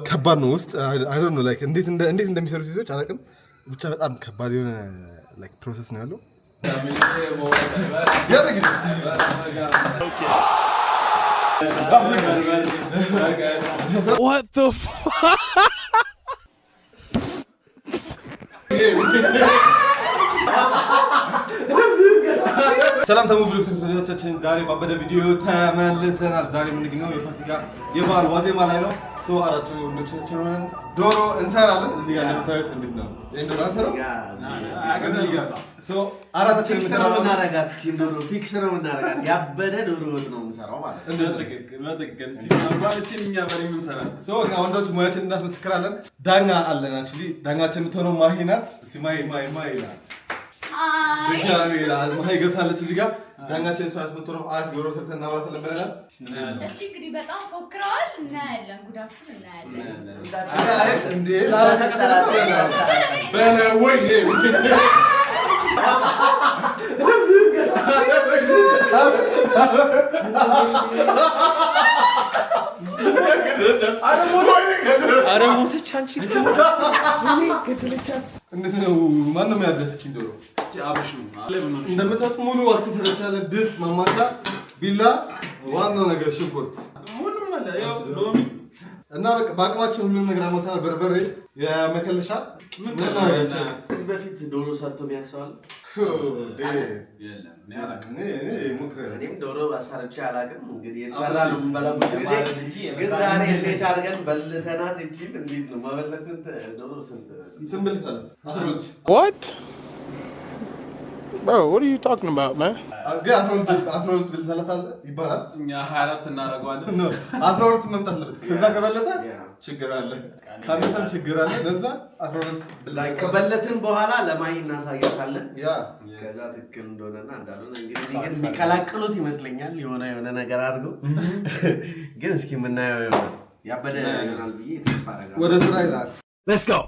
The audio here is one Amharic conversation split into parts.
ከባድ ነው ውስጥ አይ ዶንት ኖ ላይክ እንዴት እንደሚሰሩ ሴቶች አላውቅም። ብቻ በጣም ከባድ የሆነ ላይክ ፕሮሰስ ነው ያለው። What the fuck? ሰላም ተሙብሉ ተከታታዮቻችን፣ ዛሬ ባበደ ቪዲዮ ተመልሰናል። ዛሬ የምንገኘው የፋሲካ የበዓል ዋዜማ ላይ ነው። አራቱ ወንዶቻችንን ዶሮ እንሰራለን። እዚህ ጋር እንደምታዩት እንዴት ነው ዶሮ አንሰራው? አራታችን የምናረጋት ዶሮ ፊክስ ነው የምናረጋት። ያበደ ዶሮ ወጥ ነው የምንሰራው ማለት ነው። እና ወንዶች ሙያችን እናስመስክራለን። ዳኛ አለን። አክቹሊ ዳኛችን የምትሆነው ማሂ ናት። እስኪ ማሂ ይላል ማሂ ገብታለች እዚህ ጋር። ዳኛችን እሷ የምትሆነው አሪፍ ዶሮ ሰርተን እናበላለን ብለናል። እስኪ እንግዲህ በጣም ፎክረዋል። እናያለን፣ ጉዳችሁን እናያለን። እንዴት ነው? ማነው ያደረሰችኝ ዶሮ? እንደምታውቁት ሙሉ አክሰሰሪዎች ያለ ድስት፣ ማማሰያ፣ ቢላ፣ ዋናው ነገር ሽንኩርት እና በቃ በአቅማችን ሁሉንም ነገር አሞተናል። በርበሬ፣ የመከለሻ ከዚህ በፊት ዶሮ ሰርቶ የሚያክሰዋል? እኔም ዶሮ አሰርቼ አላውቅም። እንግዲህ የተሰራ ነው የምንበላው ብዙ ጊዜ። ግን ዛሬ እንዴት አድርገን በልተናት እቺን እንዴት ነው መበለትን ዶሮ ስንብልታለት What? Bro, what are you talking about, man? ግን 12 ብልተላታል ይባላል። እኛ 24 እናደርገዋለን። 12 መምጣት አለበት። ከዛ ከበለጠ ችግር አለ፣ ካነሰም ችግር አለ። ለዛ 12 ላይ ከበለትን በኋላ ለማይ እናሳያታለን። ያ ከዛ ትክክል እንደሆነና እንዳልሆነ እንግዲህ ግን የሚቀላቅሉት ይመስለኛል። የሆነ ነገር አድርገው ግን እስኪ የምናየው ያበደ ይሆናል ብዬ ተስፋ አደርጋለሁ። ወደ ስራ ይላል። Let's go.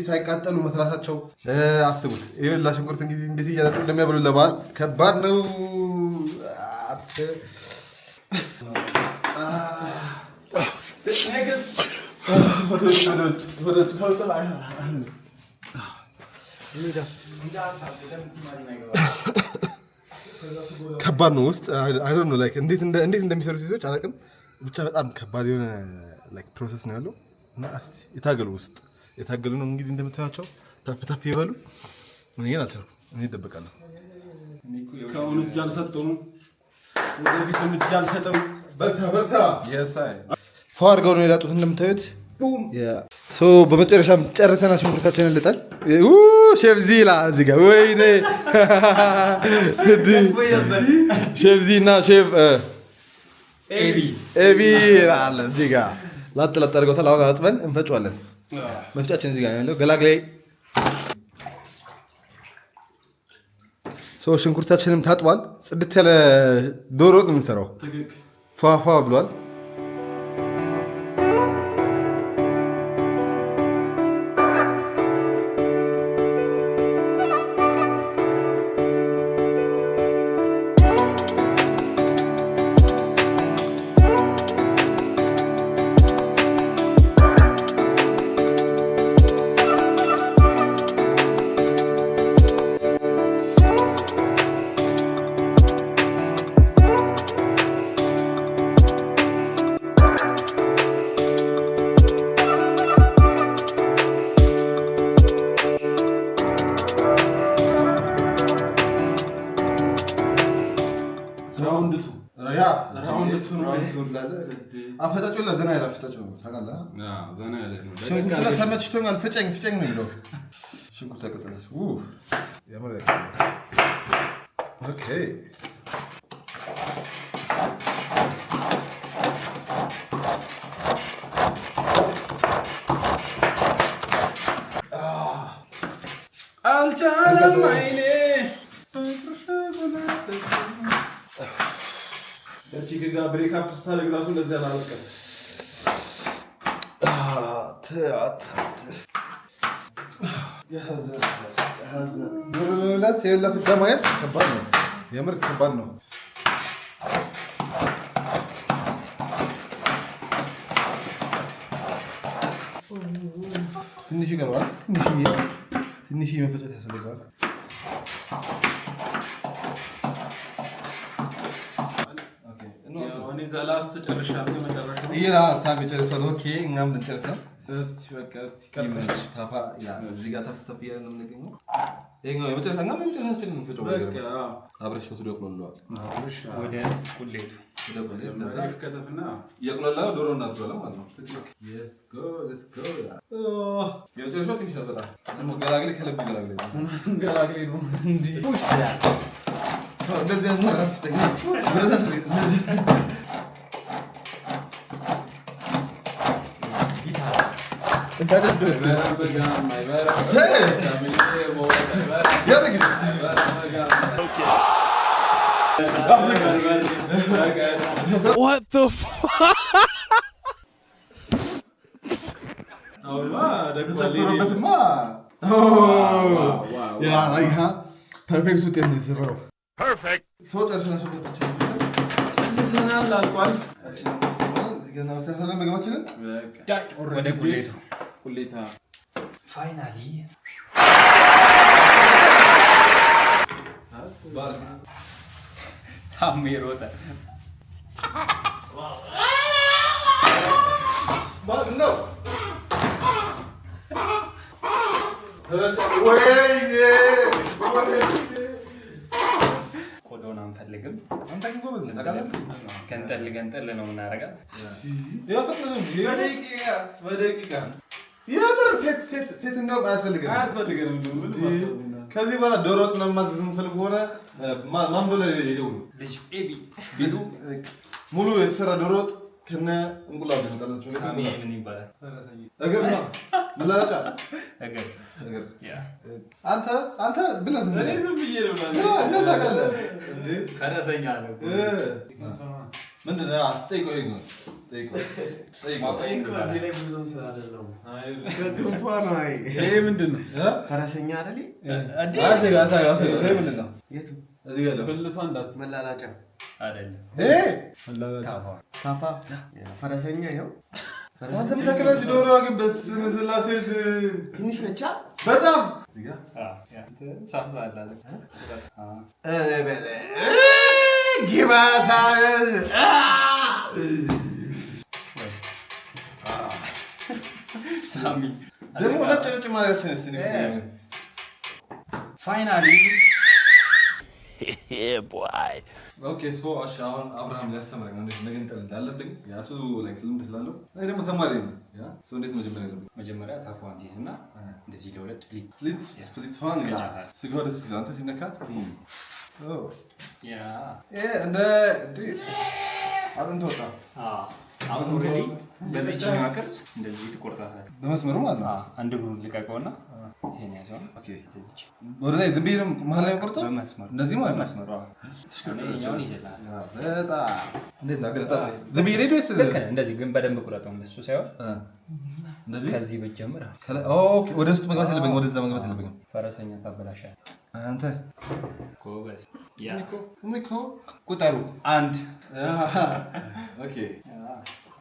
ሳይቃጠሉ መስራታቸው አስቡት። ይኸውልህ ሽንኩርት እንግዲህ እንዴት እያላቸው እንደሚያበሉ ለበዓል ከባድ ነው። ከባድ ነው ውስጥ አይ ዶንት ኖ ላይክ እንዴት እንደሚሰሩ ሴቶች አላውቅም። ብቻ በጣም ከባድ የሆነ ላይክ ፕሮሰስ ነው ያለው እና እስኪ የታገሉ ውስጥ የታገሉ ነው እንግዲህ እንደምታያቸው ታፍ ይበሉ። እኔ ግን አልቻልኩም። እኔ እደበቃለሁ። እስካሁን እጅ አልሰጠውም፣ ወደፊትም እጅ አልሰጠውም። በርታ ፏ አድርገው ነው የላጡት እንደምታዩት። በመጨረሻም ጨርሰናል። ሽንኩርታችንን ልጠን ሼፍ ዚ ይላል እዚህ ጋር። ወይኔ ሼፍ ዚ እና ሼፍ ኤቢ ይላል እዚህ ጋር። ላጥ አድርገውታል። አሁን አጥበን እንፈጫዋለን። መፍጫችን እዚህ ጋር ያለው ገላግላይ። ሽንኩርታችንም ታጥቧል። ጽድት ያለ ዶሮ ወጥ ነው የምንሰራው። ፏፏ ብሏል። አፈጫጩ ለዘና ያለ አፈጫጩ ታውቃለህ? ዘና ያለ ነው። ሽንኩርቱ ተመችቶኛል። ፍጨኝ ነው የሚለው ሽንኩርቱ ተቀጠለች። ኦኬ አልቻለም አይኔ ከቺክ ጋር ብሬክአፕ ስታደርግ ራሱ እንደዚያ አላለቀሰ። ማየት ከባድ ነው። የምር ከባድ ነው። ትንሽ ይቀረዋል። ትንሽ መፈጨት ያስፈልገዋል። ዘላስት ጨርሻለሁ። መጨረሻው ኦኬ እኛም ልንጨርስ ነው። እስቲ በቃ እስቲ ፓፓ እዚህ ጋር ተፍተፍ እያለ ነው የምንገኘው። ይኸኛው የመጨረሻችን እንፈጨው ነገር አብረሽ ወስዶ ያቁላላዋል። ወደ ቁሌቱ ከተፍና እያቁላላው ዶሮ እናድርገዋለን ማለት ነው። የመጨረሻው ትንሽ ነው በጣም ገላግሌ ከልብ ገላግሌ ነው እንዲህ እንደዚህ ነው አትስተኛ What the fuck? ፐርፌክት ውጤት ነው የሰራው። ሰው ጨርሰና ሰው ጨርሰናል አልቋል። ምግባችንን ወደ ቁሌቱ ቁሌታ ፋይናሊ ታሜ ሮጠ። ቆዳውን አንፈልግም። ገንጠል ነው የምናደርጋት። በደቂቃ የምር ሴት እንደውም አያስፈልገንም። ከዚህ በኋላ ዶሮ ወጥ ምናምን ማዘዝ የምፈልግ ከሆነ ማን ብሎ ይደውሉ። ልጅ ኤቢ ሙሉ የተሰራ ዶሮ ወጥ ከነ እንቁላሉ ይመጣላችሁ። ምን ይባላል? እግር ነው መላላጫ እግር። አንተ ብለህ ዝም ብለህ ፈረሰኛ ነው። ምንድን ነው አስጠይቀው? እዚህ ላይ ብዙም ስላደለው ይሄ ምንድን ነው? ፈረሰኛ አይደል? ምንድን ነው? መላላጫ አይደለም። ካፋ ፈረሰኛ ነው። አንተ ምታከራሽ ዶሮ ግን በስመ ስላሴ ትንሽ ነቻ በጣም ግባታ ሳሚ ደግሞ ነጭ ማለታችን እስቲ ፋይናሊ ኦኬ ሶ አሁን አብርሃም ሊያስተምረኝ ነው እንዴት መገንጠል እንዳለብኝ። ያሱ ላይክ ልምድ ስላለው እኔ ደግሞ ተማሪ ነው። ያ ሶ እንዴት መጀመር ያለብኝ መጀመሪያ ታፏን ትይዝና እንደዚህ ለሁለት ስፕሊት ዋን ስጋው ደስ ይላል። አንተ ሲነካ ያ እንደ አጥንት ወጣ። አሁን ኦልሬዲ በዚህኛው ቅርጽ እንደዚህ ትቆርጣታለህ በመስመሩ ማለት ነው። አንድ እግሩን ልቀቀውና ይሄን ያዘው። ኦኬ ወደ ላይ ዝም ብዬ ነው መሀል ላይ ቆርጠው በመስመሩ እንደዚህ ማለት ነው። በመስመሩ ይሄኛውን ይዘላል። በጣም እንዴት ነው አገረጣ ዝም ብዬ ሄዶ እንደዚህ ግን በደንብ ቁረጠው። እንደሱ ሳይሆን እንደዚህ ከዚህ በጀምር። ኦኬ ወደ ውስጥ መግባት የለብኝም፣ ወደዛ መግባት የለብኝም። ፈረሰኛ ታበላሻለህ አንተ ጎበዝ። ያ ሚኮ ቁጠሩ 1 ኦኬ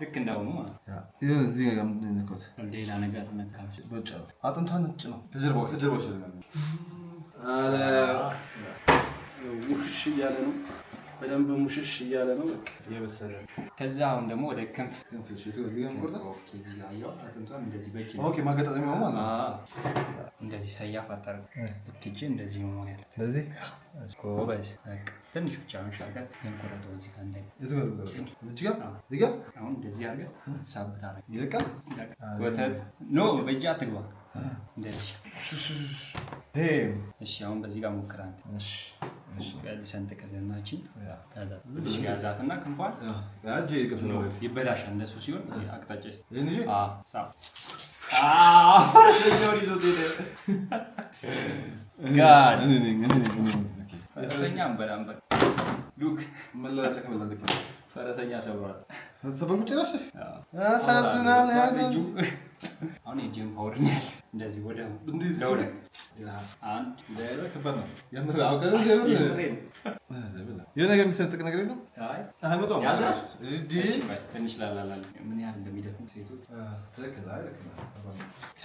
ልክ እንዳሁኑ ማለት ነው። እዚህ ጋር ምንድን ነው የነካሁት? ሌላ ነገር ነካም። በጫ አጥንቷ ነጭ ነው። ከጀርባው ይችላል። አለ ውሽ እያለ ነው። በደንብ ሙሽሽ እያለ ነው በቃ እየበሰለ። ከዛ አሁን ደግሞ ወደ ክንፍ ኦኬ ማገጣጠሚያው ማለት ነው። እንደዚህ ሰያፍ አታርግ። ልክ እንደዚህ መሆን ያለ ስለዚህ ጎበዝ። በቃ ትንሽ ብቻ መሻገር ግን ቆረጠው እዚህ ጋር እንዳይ እዚህ ጋር አሁን እንደዚህ አድርገህ ሳብ ታረግ ይልቃል። ወተት ኖ በእጅ አትግባ እንደዚህ። እሺ አሁን በዚህ ጋር ሞክር አንተ። እሺ ሰንጥቀልናችን እዚህ ያዛትና ክንፏን ይበላሻል። እንደሱ ሲሆን አቅጣጫ ፈረሰኛ በጣም ሉክ ፈረሰኛ ሰብሯል። አሁን የጂም ፓወር ያለ እንደዚህ ወደ አንድ የሆነ ነገር የሚሰንጥቅ ነገር የለም። ትንሽ ላላላ ምን ያህል እንደሚደክም ሴቶች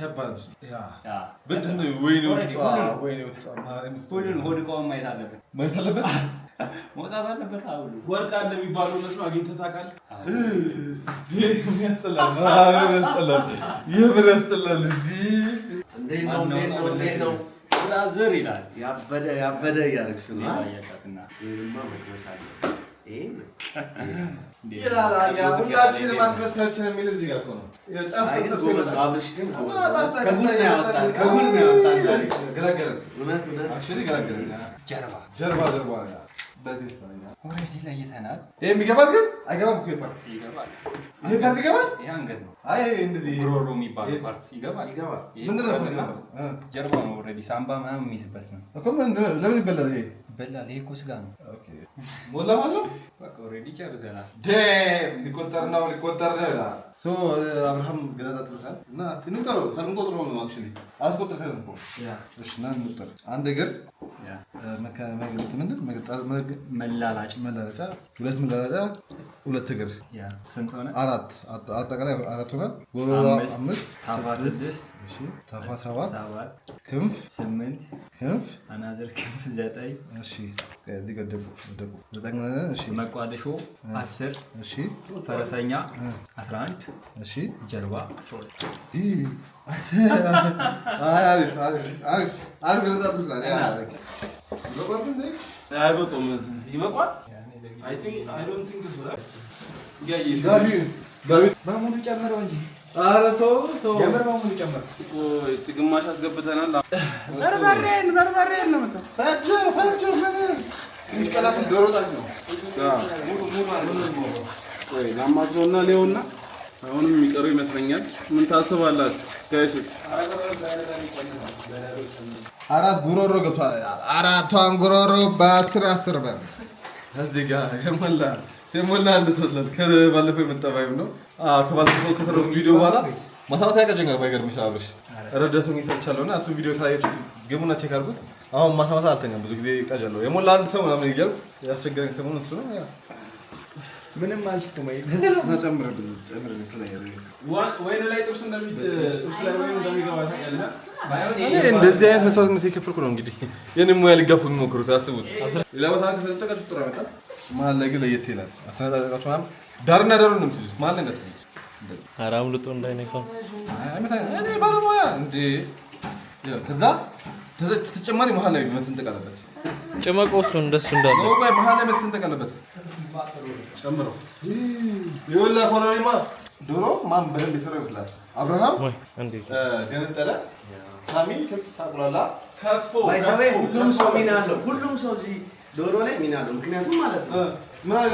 ከባድ ሁሉን ሆድ እቃውን ማየት አለበት መውጣት አለበት። አሁን ወርቅ አለ የሚባለው እነሱ አግኝተህ ታውቃለህ? የምር ያስጠላል። እንዴት ነው ብራዘር ይላል። ያበደ እያደረግሽ ነው። ሁላችንም ማስመሰላችን የሚል እዚህ ጋር እኮ ነው። ጀርባ ኦልሬዲ ለይተናል። ይሄ የሚገባል ግን አይገባም እኮ ፓርት ይገባል። ይሄ ፓርት ይገባል። ይሄ አንገት ነው። አይ እንደዚህ ጉሮሮ የሚባለው ፓርት ይገባል። ምንድን ነው ጀርባ ነው። ኦልሬዲ ሳምባ ምናምን የሚይዝበት ነው እኮ። ለምን ይበላል? ይሄ ይበላል። ይሄ እኮ ስጋ ነው። ኦኬ ሞላ ማለት ነው። በቃ ኦልሬዲ ጨርሰናል። ሊቆጠር ነው ይላል። አብርሃም ገናጣጥሩታል እና ሲንቆጥረው ሳንቆጥረው ነው አክቹሊ አስቆጥረን እኮ እሺ ና እንቁጠር። አንድ እግር መላላጫ ሁለት መላላጫ ሁለት እግር ስንት ሆነ? አራት አጠቃላይ አራት ሆነ። አምስት ታፋ ስድስት እሺ ታፋ ሰባት ክንፍ ስምንት ክንፍ አናዘር ክንፍ ዘጠኝ እሺ ከዚህ ጋር ደቡ ዘጠኝ ሆነ። እሺ መቋደሾ 10 እሺ ፈረሰኛ 11 እሺ ጀርባ 12 በሙሉ ጨምረው እንጂ ኧረ ተው የምር በሙሉ ጨምረው። እስኪ ግማሽ አስገብተናል። በርበሬን ነው ዶሮ ጣት ነው ላማስለውና ሌውና አሁንም የሚቀሩ ይመስለኛል። ምን ታስባላችሁ ጋይሶች? አራት ጉሮሮ ገብቷል። አራቷን ጉሮሮ በ10 ብር እዚህ ጋር የሞላ አንድ ሰጥለት ከባለፈው የመጣ ቫይብ ነው። ከባለፈው ከተረው ቪዲዮ በኋላ ማታ ያቀጀኛል። ባይገርምሽ አብርሽ ረዳቱን ይተቻለውና እሱ ቪዲዮ ካያችሁት ግቡና ቼክ አድርጉት። አሁን ማታ አልተኛም። ብዙ ጊዜ ቀጀለው የሞላ አንድ ሰው ምናምን እያልኩ ያስቸገረኝ ሰሞኑን እሱ ነው። ምንም አልሽኩም ወይ ጨምርብኝ ወይን ላይ ጥብስ እንደሚገባ ታውቃለህ። እንደዚህ አይነት መስዋዕትነት የከፈልኩ ነው እንግዲህ የኔ ሙያ ሊጋፉ የሚሞክሩት አስቡት። ሌላ ቦታ ከሰጠቃችሁ ጥሩ ያመጣል። መሀል ላይ ግን ለየት ይላል። አሰናጣጣችሁ ምናምን ዳርና ዳሩ ነው የምትይዙት። መሀል ላይ እንዳትይዙት። አራም ልጦ እንዳይነካው እኔ ባለሙያ እንደ ከዛ ተጨማሪ መሀል ላይ መስንጠቅ አለበት። ጭመቆ እሱ እንደሱ እንዳለ ነው። መሀል ላይ መስንጠቅ አለበት። ጨምረው ይወላ ኮሎኒማ ዶሮ ማን በደንብ የሰራው ይመስላል? አብርሃም ገነጠለ፣ ሳሚ ሳቁላላ ከትፎ ሁሉም ሰው ሚና አለው። ሁሉም ሰው እዚህ ዶሮ ላይ ሚና አለው። ምክንያቱም ማለት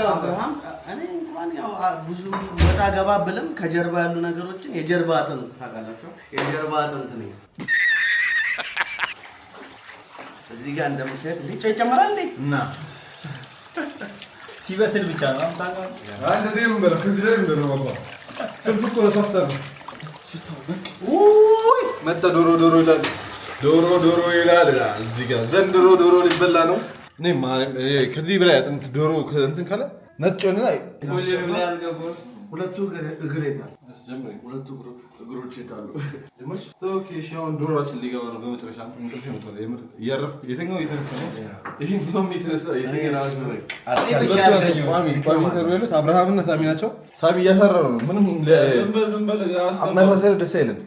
ነው አብርሃም እኔ እንኳን ያው ብዙ ወጣ ገባ ብለም ከጀርባ ያሉ ነገሮችን የጀርባ አጥንት ታውቃላችሁ። የጀርባ አጥንት ነው። እዚህ ጋር እንደምታዩት ሊጮ ይጨመራል እንዴ? እና ሲበስል ብቻ ነው አምጣጣ። እንደዚህ ምን በለው ከዚህ ላይ ምን በለው ባባ ስልፍ እኮ ነው ታስተር መጣ ዶሮ ይላል። ዶሮ ይላል። እዚህ ጋር ዘንድሮ ዶሮ ሊበላ ነው። እኔ ማለት ከዚህ በላይ አጥንት ዶሮ እንትን ካለ ነጭ ሆነ። ሁለቱ እግር የታል? ሁለቱ እግሮች የታሉ? ኦኬ እሺ፣ አሁን ዶሮችን ሊገባ ነው። በመጨረሻ እንቅልፍ ይመጣል። የምር እያረፍኩ የትኛው የተነሳ ነው? ይሄኛውም የተነሳ ቋሚ ሰሩ ያሉት አብርሃምና ሳሚ ናቸው። ሳሚ እያሰራሩ ነው። ምንም አመሳሰል ደስ አይልም።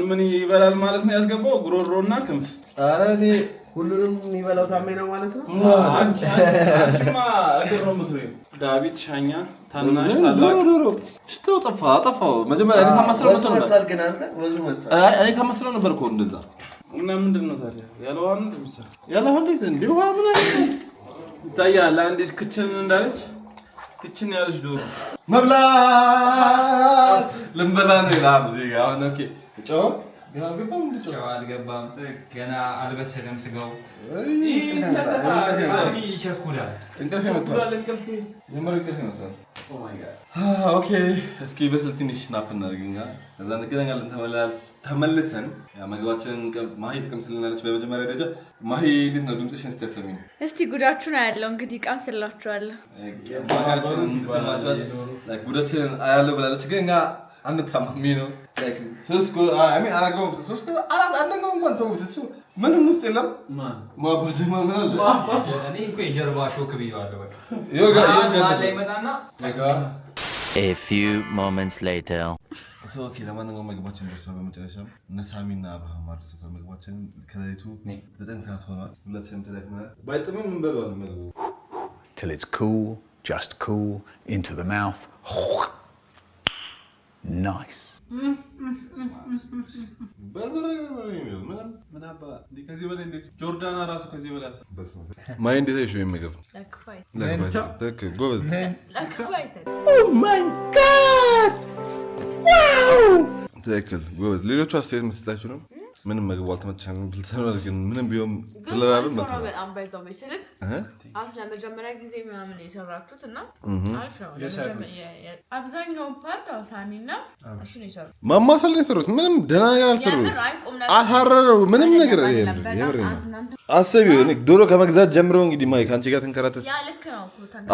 ምን ይበላል ማለት ነው ያስገባው? ጉሮሮና ክንፍ። ኧረ እኔ ሁሉንም የሚበላው ታሜ ነው ማለት ነው። አንቺማ እግር ነው የምትበይው። ዳዊት ሻኛ ታናሽ ታላቅ ዶሮ ሽታው ጠፋው። መጀመሪያ እኔ ታማስለው ነበር እኮ እንደዛ። እና ምንድን ነው ታዲያ ያለ ውሃ ነው እንደሚሰራ? ያለ ውሃ እንዴት እንደ ውሃ ምን ይታያል። አንዲት ክችን እንዳለች ክችን ያለች ዶሮ መብላት ልንበላ ነው ይላል። አሁን ኦኬ ጨው ጨው አልገባም ገና አልበሰለም ስጋው። ይቸኩላል። እንቅልፍ ይመጣል። የምር እንቅልፍ ይመጣል። ኦኬ እስኪ በስል ትንሽ ናፕ እናድርግና ከዛ እንገናኛለን። ተመልሰን ምግባችንን ማሂ ትቀምስልናለች። በመጀመሪያ ደረጃ ማሂ እንዴት ነው ድምፅሽን እስቲ ያሰሚኝ እስቲ ጉዳችሁን አያለው እንግዲህ ቀምስላችኋለሁ። ጉዳችንን አያለው ብላለች ግን እኛ አንታማሚ ነው። እንኳን ተውት። እሱ ምንም ውስጥ የለም። ማባጀማ ምን አለ? እኔ እኮ የጀርባ ሾክ ብየዋለሁ። በቃ A few moments later. ኦኬ ለማንኛውም ምግባችን ደርሷል። በመጨረሻም እነ ሳሚና አብርሃም አድርሰውታል ምግባችን። ከሌሊቱ 9 ሰዓት ሆኗል። ሁላችንም ተደክመናል። ባይጥምም እንበለዋለን ምግቡ till it's cool, just cool into the mouth. Nice. ከዚህ በላይ እንዴት ጆርዳና ራሱ ከዚህ በላይ ማይ እንዴት አይሽ የሚገብ ትክክል ጎበዝ። ሌሎቹ አስተያየት መስጠታችሁ ነው። ምንም ምግቡ አልተመቸንም ብልተናል። ግን ምንም ቢሆን ትለራለን። በጣም ባይዘው መስልክ አሁን ለመጀመሪያ ጊዜ ምናምን የሰራችሁት እና አሪፍ ነው። አብዛኛው ፓርት ሳሚና እሱ ነው የሰሩት። ማማሰል ነው የሰሩት። ምንም ደህና ነገር አልሰሩም። አሳረረው ምንም ነገር የምር አሰቢው። እኔ ዶሮ ከመግዛት ጀምሮ እንግዲህ ማይ ካንቺ ጋር ተንከራተት ያ ልክ ነው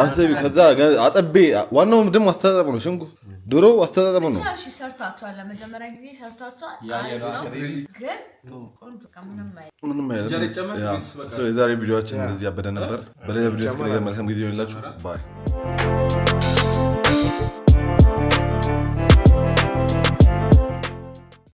አሰቢው። ከዛ አጠቤ ዋናው ደግሞ አስተጣጣሙ ነው። ሸንጉ ዶሮ አስተጣጣሙ ነው። እሺ ሰርታችኋል። ለመጀመሪያ ጊዜ ሰርታችኋል። ግን ቆንጆ ምንም አይደለም። የዛሬ ቪዲዮአችን እንደዚህ ያበደ ነበር። በሌላ ቪዲዮ እስከነገር መልካም ጊዜ ይሆንላችሁ። ባይ